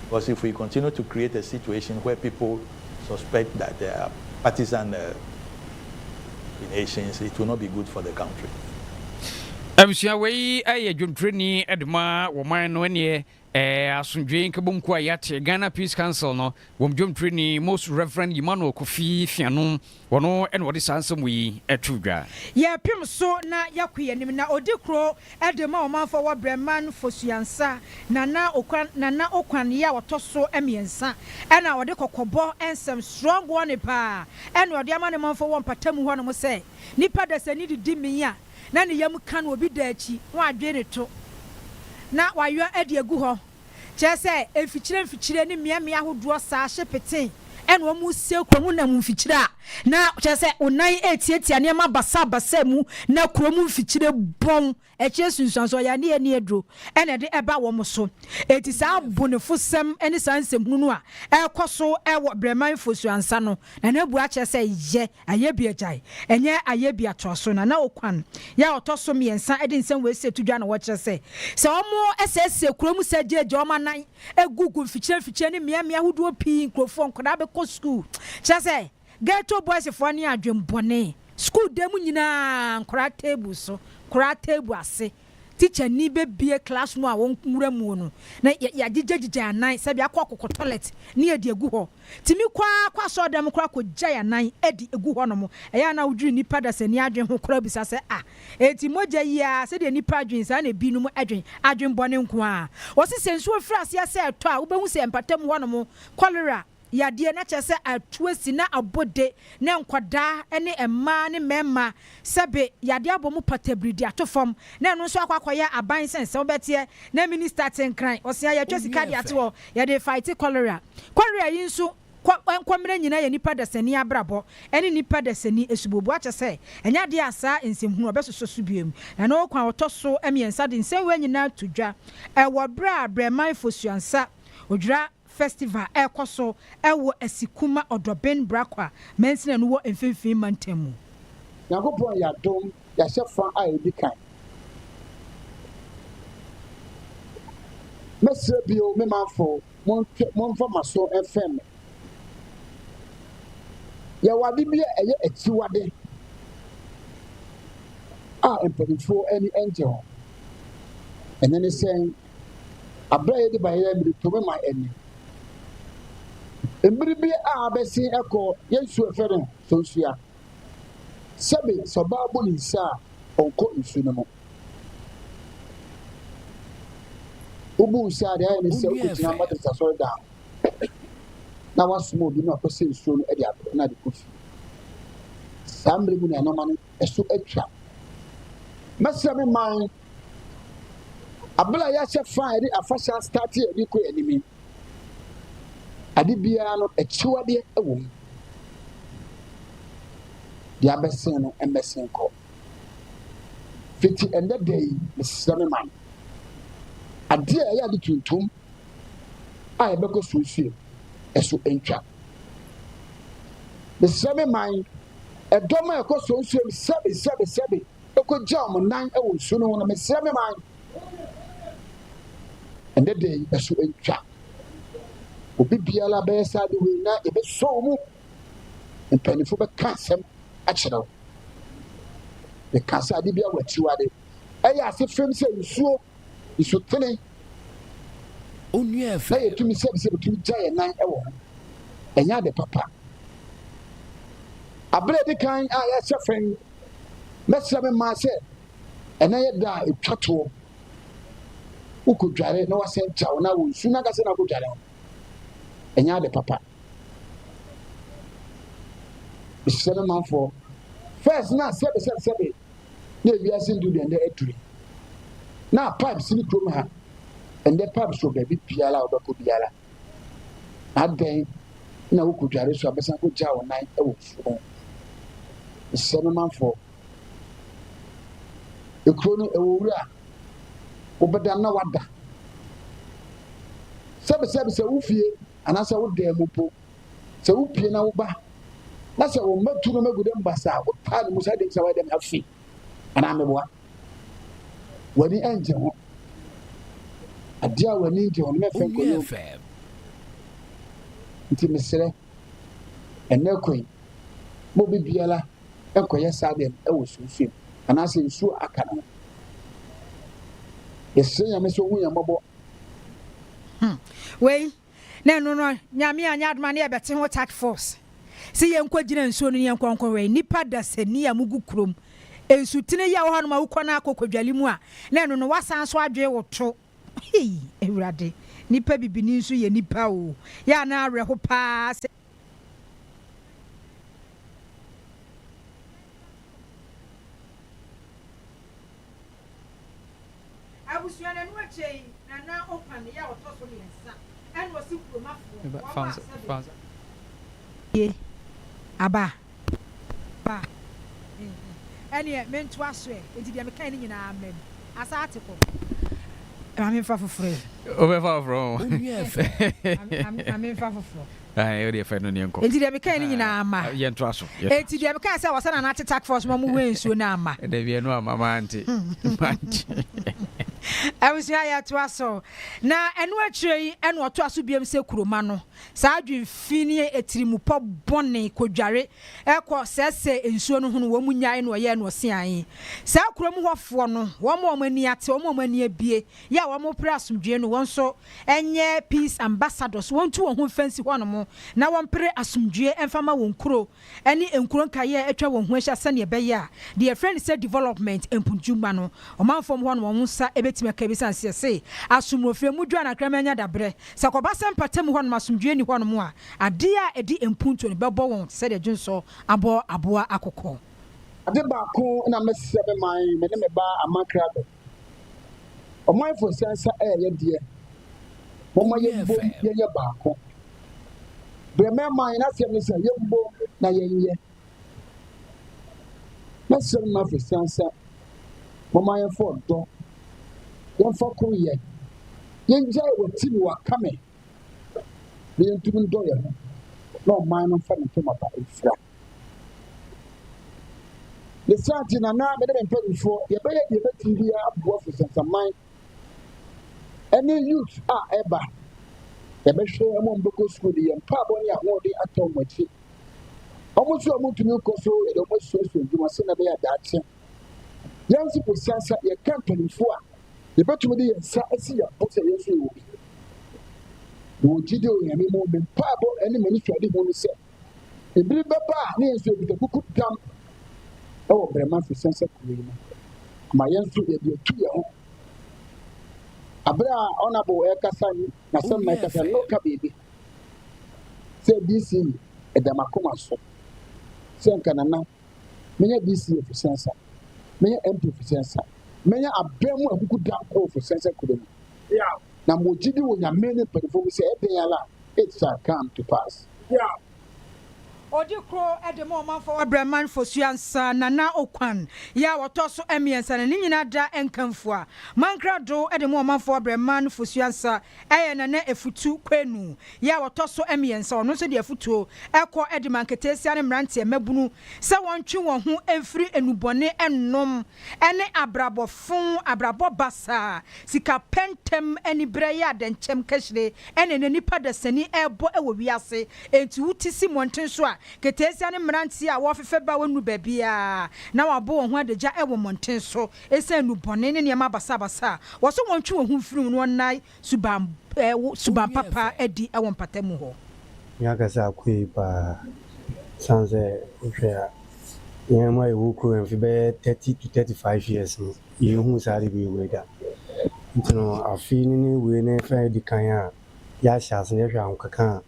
Because if we continue to create a situation where people suspect that there are partisan nations, it will not be good for the country. Abusua wei aye dwontreni edma wo man no ne asundwe nkabonku ayate Ghana Peace Council no wo dwontreni Most Reverend Emmanuel Kofi Fiano wono ene wode sansem wi atudwa ya pim so na yakoye nim na odikro edema o manfo wo breman fosuansa nana okwan ya wotoso emiensa ena wode kokobo ensem strong one pa ena wode amane manfo wo mpatamu ho no mo se nipa da sani didi miya na ne yam kan obi da achi wa adwene to na wayo ade agu ho chese efichire ne miamia hodo sa hyepeten ene wo mu se kwamu na mu fichira na chese onan etietia ne ma basa mu na kromu fichire bom eche sunsanso ya ne ani edro ene de eba wo mo so eti sa bonefo sem ene sansem hunu a ekoso ewo breman fosu ansa no na na bu a chese ye ayebia jai enye ayebia toso na okwan ya otoso miensa ede nsem we se tudwa na wo chese se omo ss kromu se jeje o manan egugu fichire ne miamia hodo pi nkrofo nkoda be ko school chese ghetto boys for ni adwembone school dem nyina nkora table so kora table ase teacher ni be bie classroom a won nwura mu no na ya gigegige anan sabi akọ toilet ni edi egu ho timi kwa so dem kora ko gya anan edi egu ho no mo eya na wudri nipa da sani adwen ho kora bisa se eti moja yi a se de nipa adwen sa na bi no mu adwenbone nko a wo se sensu ofrase ase eto a wo behu se empatam ho no mo cholera yadie na chese atuasi na abode na nkwada ene emma ne memma sebe yadie abomu patabridi atofom na eno so akwakoya aban sense obetie na minister tenkran osia ya twasi kadi ato yade fight cholera yinso nkwamre nyina ya nipa da sani abrabo ene nipa da sani esubobu achese enya de asa nsемhunu obesoso subiem na no kwa otoso emiensa de nsewe nyina tudwa ewo bra breman fosuansa odwira festival ekoso ewo asikuma odoben brakwa mensina no wo emfemfin mantemu yakopon ya dom ya shefa a edikan mesre bio me manfo monfa maso fm ya wade bi eye achiwade emperifo any angel and then he saying abraye de baye mi to me ma eni embribi abesi eko yesu efere sonsia sebe sobabu nisa onko nsu no ubu sia de ayi ni se okutina matrisa so da na wasmo bi na kwese nsu no e de abro na de kofi sambre mu na no manu eso atwa masame man abla ya shefa edi afasha start edi ko enimi adi bia no echiwade ewo dia besen no embesen ko fiti ende day mesame man adi ya adi tuntum a ebeko susu eso entwa mesame man edoma eko susu sebe eko jam nan ewo nsu no mesame man ende day eso entwa obi biala be sa de we na ebe so mu mpanifo be kasem a kyerɛw be kasa de bia wachiwade ɛyɛ ase fem sɛ nsuo tene Onua FM na yɛtumi sɛ betumi gya yɛ nan ɛwɔ ho ɛnya de papa abere de kan a yɛhyɛ fɛn mɛsɛ me ma sɛ ɛna yɛ da etwato ukudware na wasɛn kyaw na wo nsu na kasa na ukudware enya de papa bisere manfo first na sebe na ewiase ndu de eturi na pipes ni krom ha ende pipes so baby piala obeko biala aden na ukudware so abesa ko gya wo nan ewo fu bisere manfo ekrono ewo wura obeda na wada sebe se ufie anasa wo dem po se wo pie na wo ba na sɛ wo matu no magu dem basa wo pa no mu sɛ de sɛ wa dem afi ana meboa wani anje ho adia wani anje ho me fɛ ko yo nti mesrɛ ɛnɛ koyi mo bibiala ɛkɔyɛ saa dem ɛwɔ sunsun ana sɛ nsu aka no yɛsrɛ nyame sɛ ɔhu yɛmmɔbɔ wei na no nyame anya adoma ne yɛbɛte ho task force sɛ yɛnkɔ gyina nsuo no yɛnkɔnkɔ wei nipa da sani a mugu kurom nsutene yɛ wɔ hɔ no ma wokɔ no akɔkɔdwale mu a na no wasan so adwe wo to awurade nipa bibini nso yɛ nipa o yɛ ana awerɛ ho paa sɛ abusua na no akyei na open yɛ ɔtɔ so mmiɛnsa ɛna ɔsi kuromafo ye aba ba ɛne mentu aso enti deɛ meka ne nyinaa mam asa ate kɔ maame mfa foforɔ obefa foforɔ maame mfa foforɔ ai odi efa no ne nko enti deɛ meka ne nyinaa ama yɛnto aso enti deɛ meka sɛ wɔsa na ate task force ma mu wɛ nsuo na ama da bi no ama manti abusua yɛ to aso na ɛno akyire yi ɛna ɔto aso biam sɛ kuroma no saa adwemfini etirimupɔ bɔne kodware ɛkɔ sɛsɛ nsuo no ho no wɔn mu nyae no ɔyɛ no ɔsean saa kurom hɔfoɔ no wɔn ani ate wɔn ani abie yɛ wɔn pere asomdwe no wɔn nso ɛnyɛ peace ambassadors wɔn tu wɔn ho fancy hɔ no mo na wɔn pere asomdwe ɛmfama wɔn kuro ɛne nkuro nkaeɛ atwa wɔn ho ahyɛ sɛnea ɛbɛyɛ a deɛ friend sɛ development mpunjuma no ɔmanfom hɔ no wɔn nsa ɛbɛtumi aka bi sanse sɛ asomrofie mu dwa na kramanya dabrɛ sɛ kɔba sɛ mpatam hɔ no asomdwe ni hɔ no mo a ade a ɛdi mpunto no bɛbɔ wɔn sɛ deɛ dwonso abɔ aboa akokɔ ade baako na mesɛ be man me ne me ba amakra do ɔman fo sansa ɛyɛ deɛ wɔn yɛ bom yɛ baako brɛmɛ man na sɛ me sɛ yɛ bom na yɛ na sɛ ma fo sansa wɔn yɛ fo do yɛn fo ko yɛ yɛn gya wɔ ti wa kame yɛn tumi dɔ yɛ ho na ɔman no fa ne to ma ba efira the strategy na me de mpanyinfoɔ yɛbɛyɛ deɛ bɛti bi aboa fo sansa man ɛne youth a ɛba yɛbɛhwɛ ɛmo mbɛkɔ school yɛ mpaabɔ ne ahoɔden atɔ wɔn akyi ɔmo nso ɔmo tumi kɔ so yɛde ɔmo suasua adwuma sɛ na bɛyɛ adaakye yɛn nso po sansa yɛka mpanyinfoɔ a yɛbɛtumi de yɛn nsa asi yɛn bo sɛ yɛn nso yɛ obi na wɔgye de onyame mu bɛ mpaabɔ ɛne mani suade ho no sɛ ebiri bɛba a ne yɛn nso ebita kuku dam ɛwɔ brɛma fo sansa kuro yi no ma yɛn nso yɛde atu yɛn ho abere a ɔnabɔ ɛkasa yi na sɛ mma ɛkasa no ka beebi sɛ bc ɛdam akoma so sɛ nka nana menya bc fo sansa menya mp fo sansa menya abɛn mu akuku dam kɔ fo sansa kuro mu na mo gidi wɔ nyame ne mpanyinfoɔ mu sɛ ɛbɛn ala it shall come to pass. odi kro edemo manfo wabraman fosuansa nana okwan ya woto so emiensa na nyina da enkamfo a mankrado edemo manfo wabraman fosuansa eye nana efutu kwenu ya woto so emiensa ono so de efutuo ekọ edimanketesia ne mrante mabunu se wontwe won ho emfiri enubone ennom ene abrabofon abrabo basa sika pentem eni breye adenchem kashire ene nipa da sani ebo ewo wiase enti wutisi monten so a ketesia ne mranti a wofefe ba wonu babia na wabo wo ho adagya ewo monten so esa nubone ne niam abasa basa wo so wontwe wo ho firim no nai suban papa edi ewo mpatamu ho yaga sa akui pa sanze ohwea yema ewukro enfi be 30 to 35 years no yehu sare bi weda ntino afi ni we ne fa di kan a ya hyase ne hwa nkaka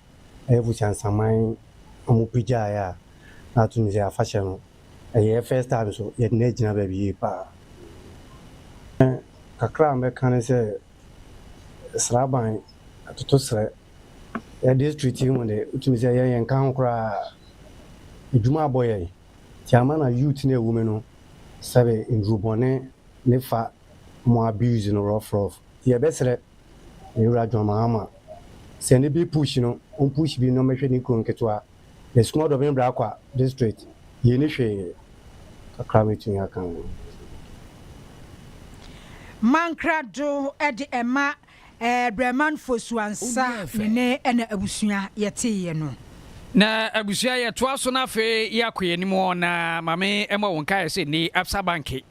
evu chansaman omupija ya na tuni ya fashion no e first time so ye na gina ba bi pa kakra me kan se sraban atoto sre ya district mu de tuni se ye kan kra eduma boye tiama na youth na women no sabe indrubone ne fa mo abuse no rough ye besre e ra joma ama se ne bi push no on push bi no mehwe ni ko nketo a the small of Embrakwa district, Yenishe, a cramming account. Mankrado edi ema Breman Fosuansa nene ene abusua yete no. Na abusua ye toa so na fe yakwe ni mo na mame ema wonka se ni Absa Bank.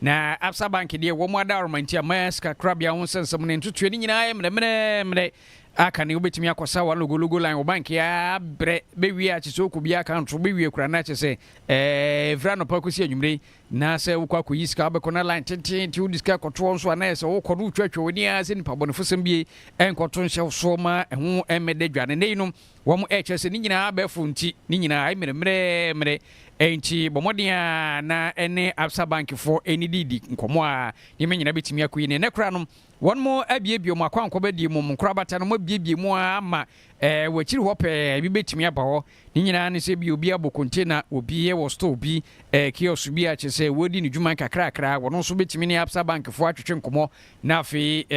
Na Absa Bank de wo mo ada romantia maska krabia won sensem ne ntutu ni nyina mre aka ne obetimi akosa wa logo line wo bank ya bre bewi a chise okubi account bewi kura na chise vra no pa kosi anwumre na se wo kwa koyi ska be kona line tenten ti wo diska koto nso na se wo kodo twatwa woni a se nipa bone fosem bie enkoto nhye so ma eho emede dwane ne yinum wo mo chese ni nyina ba funti ni nyina ai mre enti bomodia na ene Absa Bank for any didi nkomo a ni menyina betimi akoyi ne kura no one more abiebio mo akwankọ bedi mo nkrabata no mo biebie mo ama wachiri ho pe bi betimi aba ho ni nyina ne se bi obi abo container obi ye wo store obi kiosk bi a chese wodi ni dwuma kakrakra wono so betimi ne Absa Bank fo atwetwe nkomo na afi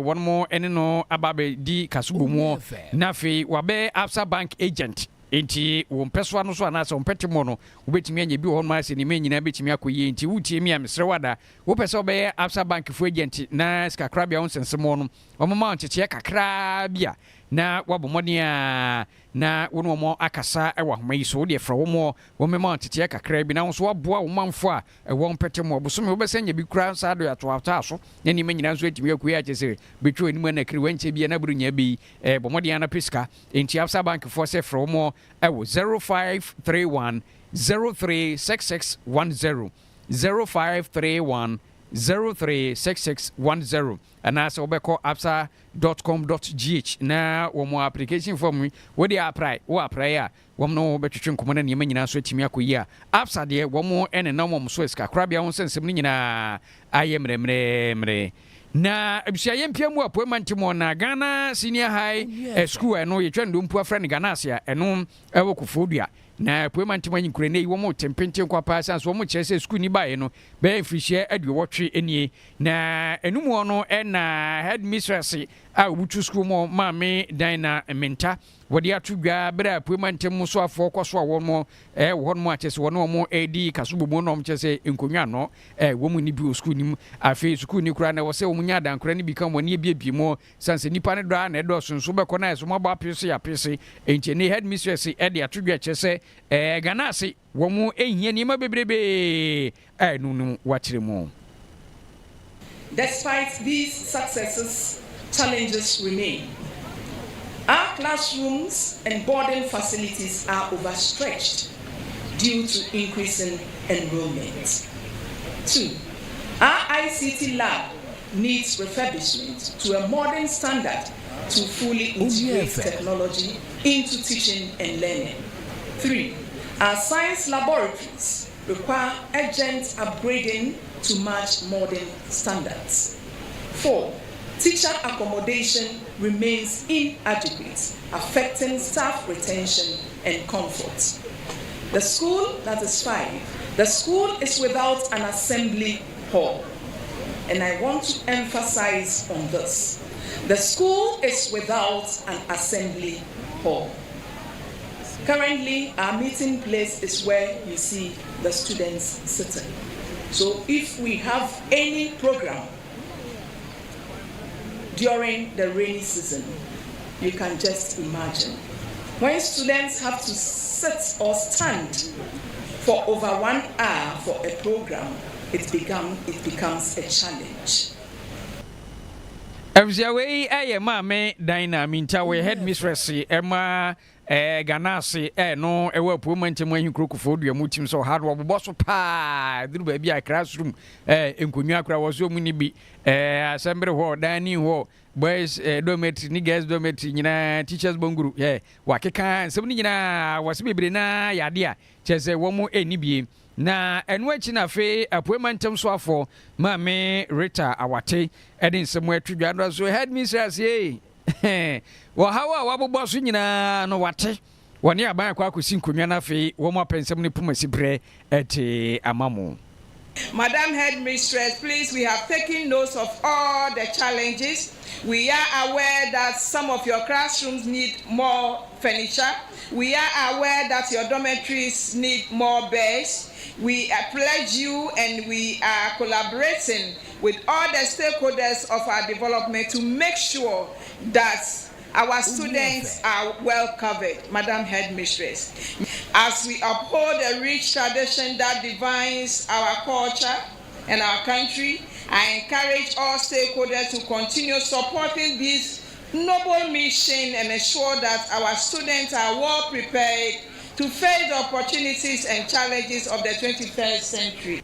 one more ene no ababe di kasubo mo na afi wabe Absa Bank agent enti wo mpeso no so anasa ompete mo no obetimi anya bi ho ma se ni menyina betimi akoyi enti wutie mi amsre wada wo pese obe Absa Bank fu agent na skakra bia onsensemo no omama onchechie kakra bia na wabomodia na wono mo akasa ewa homa yi so de fra wo mo wo mema onchechie kakra bi na so waboa wo manfo a wo mpete mo oboso me obesanya bi kra sa do ato ata na ni menyina so etimi akoyi achese betwo enimu na kri wanche bia na burunya bi bomodia na piska enti Absa Bank fo se fra wo mo 0531 036610 0531 036610 and also obeko absa.com.gh na wo application form we dey apply ya wo no betwetwe nkomo na nyema nyina so atimi akoyi a Absa de wo mo ene na mo so eska krabia won sensem ni nyina aye mre na abisia yempia mu apoemanti mo na Ghana Senior High School eno ye twendo mpu afra ni Ghana Asia eno ewo kufodua na apoemanti mo nyinkure ne wo mo tempente kwa pa sanso wo mo chese school ni bae no be frihye aduwotwe enie na enumu no na headmistress a obutu school mo maame Dina Menta wodi atudwa bere apoemanti mo so afọ kwaso a won mo won mo achese won mo edi kasubo mo no mo chese enkonwa no wo mu ni bi school ni afi school ni kura na wo se wo munya dankura ni bi kan woni ebiebie mo sanse nipa ne do na edo sonso be kona eso mo ba pese ya pese enti ne headmistress edi atudwa chese Ghana ase wo mu ehia ni ma bebrebe nunu wachire mo. Despite these successes, challenges remain. Our classrooms and boarding facilities are overstretched due to increasing enrollment. 2. Our ICT lab needs refurbishment to a modern standard to fully integrate technology into teaching and learning. 3. Our science laboratories require urgent upgrading to match modern standards. 4. Teacher accommodation remains inadequate, affecting staff retention and comfort. The school, that is 5. The school is without an assembly hall. And I want to emphasize on this. The school is without an assembly hall. Currently, our meeting place is where you see the students sitting. So if we have any program during the rainy season, you can just imagine. When students have to sit or stand for over 1 hour for a program, it becomes a challenge. Abziawe maame Dina Menta we headmistress Emma Ghana ase no ewa apoemanti mo ahin krokofo dua mutim so hard wo bobo so pa duru ba bia classroom enkonwa akra wo so mu ni bi assembly hall dining hall boys dormitory ni girls dormitory nyina teachers bonguru wakeka nsem ni nyina wase bebre na yade a chese wo mu eni bie na enu achi na fe apoemantam so afọ maame Rita Awate edin nsem atudwa ndo so headmistress wo hawa wabobo so nyina no wate woni aban kwa akosi nkonwa na fe wo mo pensem ne pumasi bre ete amamo. Madam Headmistress, please, we have taken notes of all the challenges. We are aware that some of your classrooms need more furniture. We are aware that your dormitories need more beds. We pledge you and we are collaborating with all the stakeholders of our development to make sure that our students are well covered, Madam Headmistress. As we uphold a rich tradition that defines our culture and our country, I encourage all stakeholders to continue supporting this noble mission and ensure that our students are well prepared to face the opportunities and challenges of the 21st century.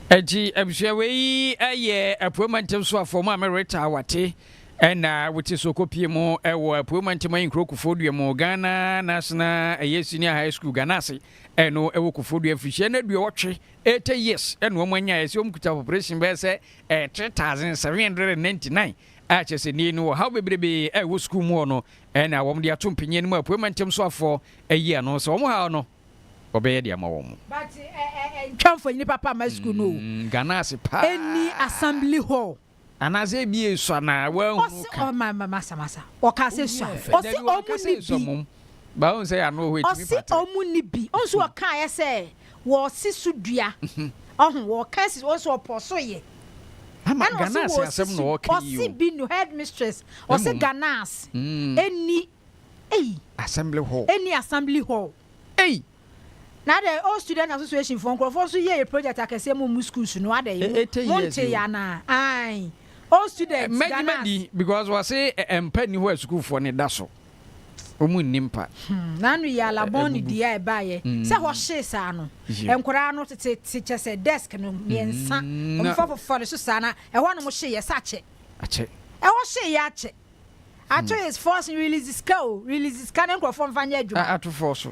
Eji abshawe aye appointment so afọ ma merita awate na wuti sokopie mo ewo appointment man krokufodua mo Ghana National Senior High School Ghana se eno ewo kufodua fihye na dua wotwe 80 years eno mo anya ese omkuta operation be se 3799 achese ni no how bebrebe ewo school mo no na wom de atompinye no appointment so afọ ayi ano so mo ha no obeye de ama wom but twamfo ni papa ma school no Ghana se pa any assembly hall anaze bie so na wa hu ka masa o ka se so o si omu ba on say ano ho etimi pata o si omu ni bi on so o ka ye se wo si sudua ohun wo ka si o so oposo ye ama Ghana se asem no o ka yi o si bi no headmistress o si Ghana any assembly hall now the all student association for so ye project akese mu schools no ade monte ya na ai all students Ghana because we say empani ho school for ne da so omu nimpa nanu ya labon dia e baye se ho hye sa no enkora no tete chese desk no miensa omfofo so sa na e ho no mo hye ye sa che ache e ho hye ya che ato is force release scan and from vanya adwuma ato force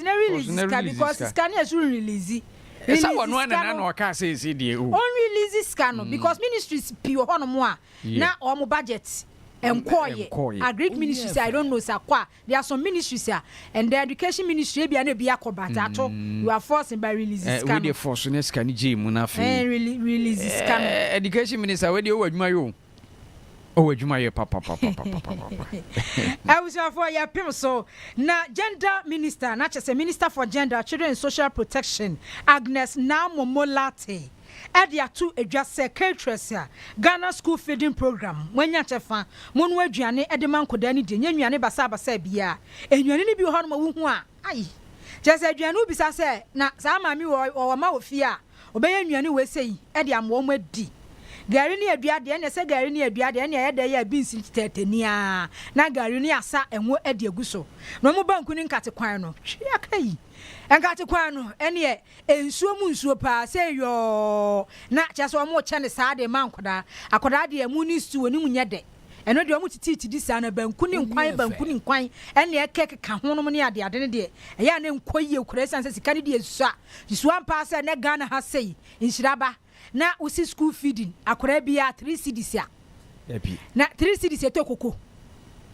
na release scan because scan is release esa wonu na o ka say die o on release scan because ministries pure hono mo a na o mo budget enkoye agric ministries I don't know sakwa there are some ministries and the education ministry bia na bia kobata ato you are forcing by release scan we dey force na scan je mu na fe release scan education minister we dey o adwuma yo oh adwuma papa I was for your pim so na gender minister na chese minister for gender children and social protection Agnes Namomolate edia to adwase caterers Ghana school feeding program mwanya chefa monu aduane edema nkoda ni de nyanwane basa bia enwane ni bi ho no wo a ai chese aduane ubi sa se na sa mami wo ma ofi a obeye nwane we sei edia mo mo adi gari ni aduade na se gari ni aduade na ye da ya binsi tetania na gari ni asa enwo ade aguso no mo banku ni nkate kwan no hwia kai enkate kwan no ene ensuo mu nsuo pa se yo na chaso mo che ne sa de mankoda akoda de mu ni suo ni munye de eno de mo titi di sa na banku ni nkwan ene ekeke ka ho no ni ade ne de eya ne nkoyie kura sanse sika ni de esusa suan pa se ne Ghana ha sei Nhyriaba na usi school feeding akora bia 3 cedis ya na 3 cedis to koko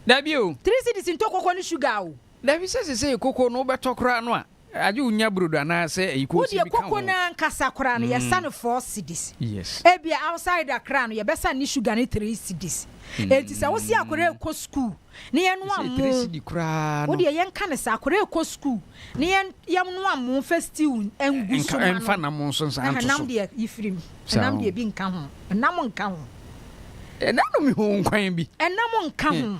da bi o 3 cedis to koko ni sugar o da bi se koko no beto kora no a aje unya brodo na se iko si bi kan koko na nkasa kora no ye san 4 cedis yes e bia outside akra no ye besa ni sugar ni 3 cedis enti se wo si akora ko school ni ye no amu 3 cedis kra no wo de ye nka ne sa akora ko school ni ye no amu festive enguso ma enfa na mo so san to nam de ifrim nam de bi nka ho nam nka ho enano mi ho nkwan bi enam nka ho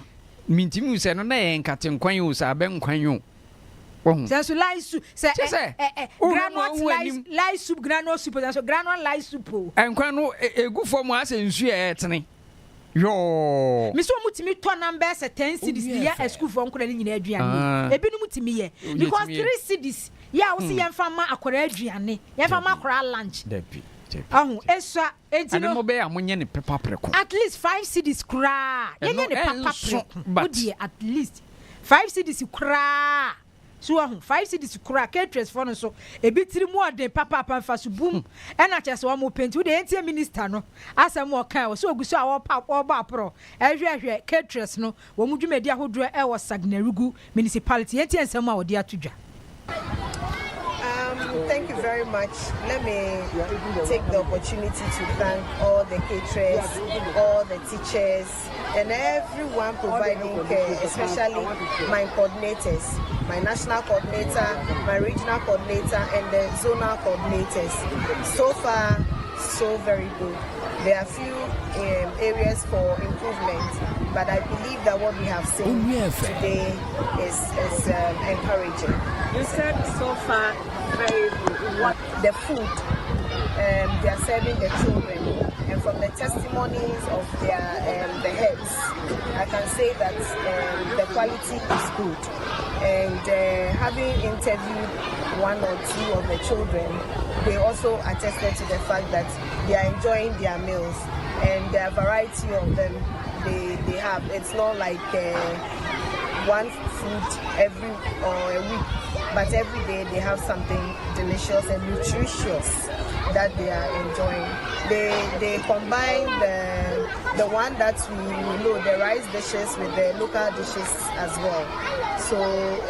mintimu se no na ye nkate nkwan o sa be nkwan yo so lice say granite soup granite soup so granite lice soup enkwan no egu fo mu ase nsu etene yo mi so mutimi to number 10 cedis ya school for nkora ni nyina aduane ebi no mutimi ye because 3 cedis ya wo se yemfa ma akora aduane yemfa ma akora lunch ahu eswa entino mo be amonye ne pepper preko at least 5 cedis kra yenye ne papa preko odi at least 5 cedis kra so 5 cedis kra caterers for no so ebi tiri mu ode papa panfa so boom ena chese wo mo penti wo de entie minister no asem wo kan wo so oguso a wo ba pro ehwehwe caterers no wo mu dwumedi ahodro e wo Sagnarugu municipality entie ensem a wo de atodwa Thank you very much. Let me take the opportunity to thank all the caterers, all the teachers, and everyone providing care, especially my coordinators, my national coordinator, my regional coordinator, and the zonal coordinators. So far, so very good. There are few areas for improvement, but I believe that what we have seen today is encouraging. You said so far very good. What the food they are serving the children, and from the testimonies of their the heads, I can say that the quality is good. And having interviewed one or two of the children, they also attested to the fact that they are enjoying their meals, and the variety of them they have. It's not like one food every or a week, but every day they have something delicious and nutritious that they are enjoying. They combine the one that we know, the rice dishes, with the local dishes as well. So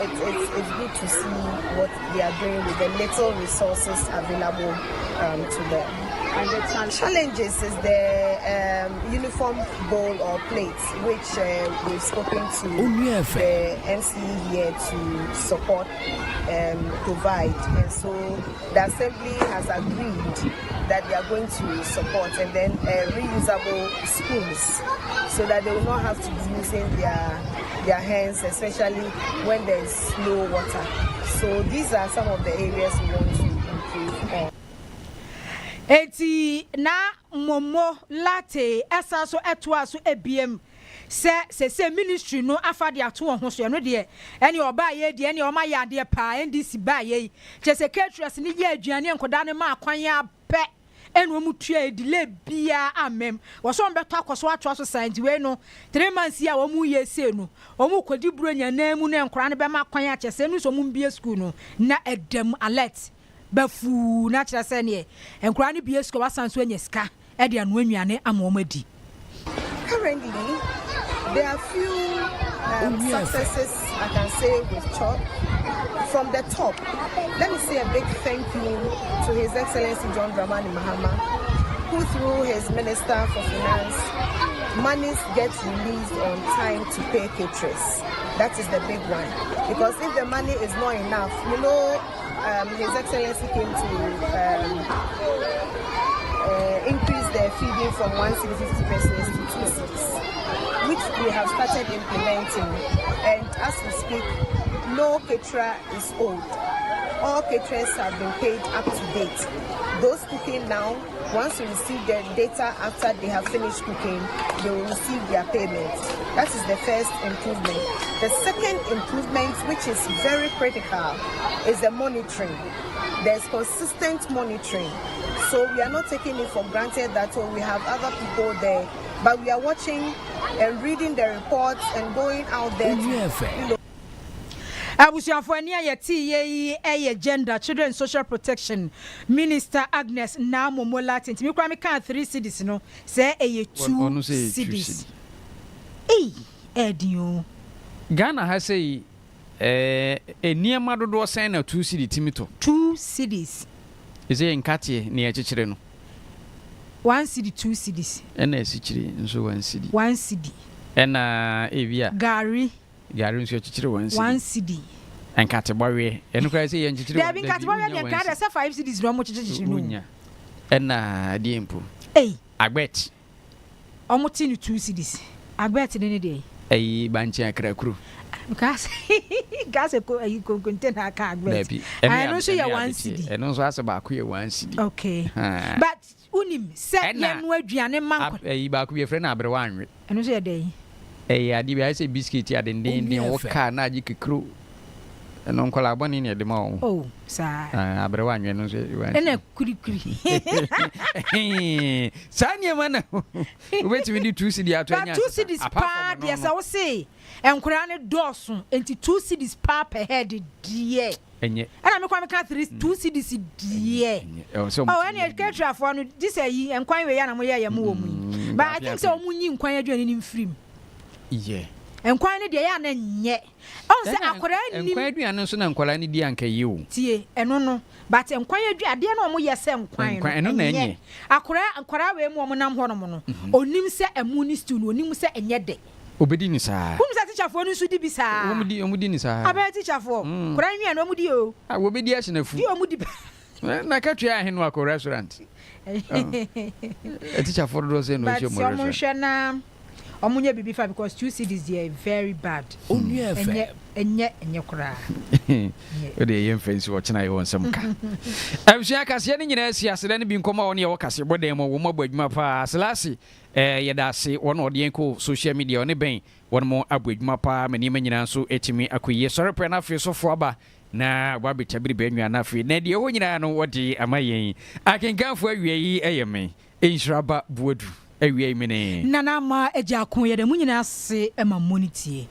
it's good to see what they are doing with the little resources available to them. And the challenges is the uniform bowl or plates, which we've spoken to the NCE here to support provide. And so the Assembly has agreed that they are going to support, and then reusable spoons, so that they will not have to be using their hands, especially when there is low water. So these are some of the areas we want to improve on. Eti na momo latte esa so etwa so ebiem se ministry no afade ato ho so no de ene oba ye de ene o ma ya de pa NDC ba ye che secretaries ni ye aduane enkoda ne ma akwan ya pe ene o mutua edile bia amem wo so mbeto akoso ato so science we no 3 months ya wo mu ye se no o mu kodi buronya na mu ne enkora ne be ma akwan ya che se no so mu mbie school no na edem alert bafu na kira se ne enkura ne bie sko wasanso anya ska e de anu anuane amomadi. Currently there are few successes I can say with CHOP. From the top, let me say a big thank you to His Excellency John Dramani Mahama, who through his Minister for Finance, monies get released on time to pay caterers. That is the big one, because if the money is not enough, you know, His Excellency came to increase the feeding from 150 pesos to 2 cedis, which we have started implementing. And as we speak, no caterer is owed. All caterers have been paid up to date. Those cooking now, once you receive their data after they have finished cooking, they will receive their payment. That is the first improvement. The second improvement, which is very critical, is the monitoring. There's consistent monitoring. So we are not taking it for granted that we have other people there, but we are watching and reading the reports and going out there to, Abusiafania ye gender, children social protection Minister Agnes Namomola Tinti. Me kwa me kan 3 cedis no say 2 cedis. Edio. Ghana has say niema dodo sen na 2 cedis timito. 2 cedis. Is it nkate ne akekere no? 1 cedi 2 cedis. Ena asichire nso 1 cedi. 1 cedi. Ena evia. Gari nso akekere 1 cedi. 1 cedi. Enkate bawe. Enu kwa say yenkekere. There be nkate bawe ne nkate say 5 cedis no mo kekere no. Ena diempo. Agbet. Omuti ni 2 cedis. Agbet ne dey. Banchi akrakuru. Because ko container ka agbet. I know say 1 cedi. Enu so aseba ko 1 cedi. Okay. But unim say ye no aduane manko. Ba ko ye frɛ na abrewa anwe. Enu so ye dey. Adi bi I say biscuit ya den wo ka na agi kekro. Eno nkola aboni ne de ma wo. Oh, sa. Abrewa anwe no so. Ena kuri. Sanye mana. Wait we need 2 cedi atwa nya. 2 cedis pa de sa wo say. Enkura ne dosun enti 2 cedis pa per head die. Enye. Ana me kwa me ka 2 cedis die. Oh, any educator for no this yi enkwan we ya na mo ye ya mo wo mu. But I think so omunyi nkwan aduane ni mfrim. Yeah. enkwan ne de ya na nye on se akora ni enkwan aduane so na nkwala ne di anka yi o tie eno no but enkwan aduade na omo ye se enkwan eno na enye akora we mu omo nam ho no no onim se emu ni stew no onim se enye de obedi ni saa kum se teacher fo no su di bi saa omudi ni saa abe teacher fo kora nwi no omudi o obedi a hyenafu di omudi na ka twa ahenu akọ restaurant teacher for do say no show mo restaurant but so na omunye bibi fa because 2 cities they are very bad enye kura o de yem fancy wo chena yo nsem ka abusua kase ne nyina asi asede ne bi nkoma won ye wo kase bodem wo mo abadwuma pa selasi yeda ase won ode enko social media one ben won mo abadwuma pa mani manyina so etimi akoye sore pe na fe so fo aba na wabecha biri benwa na fe na de ho nyina no wode amayen akenkanfo awie yi eyeme Nhyriaba buodu awie mene nana ma eja kon ye de mu nyina ase ema monitie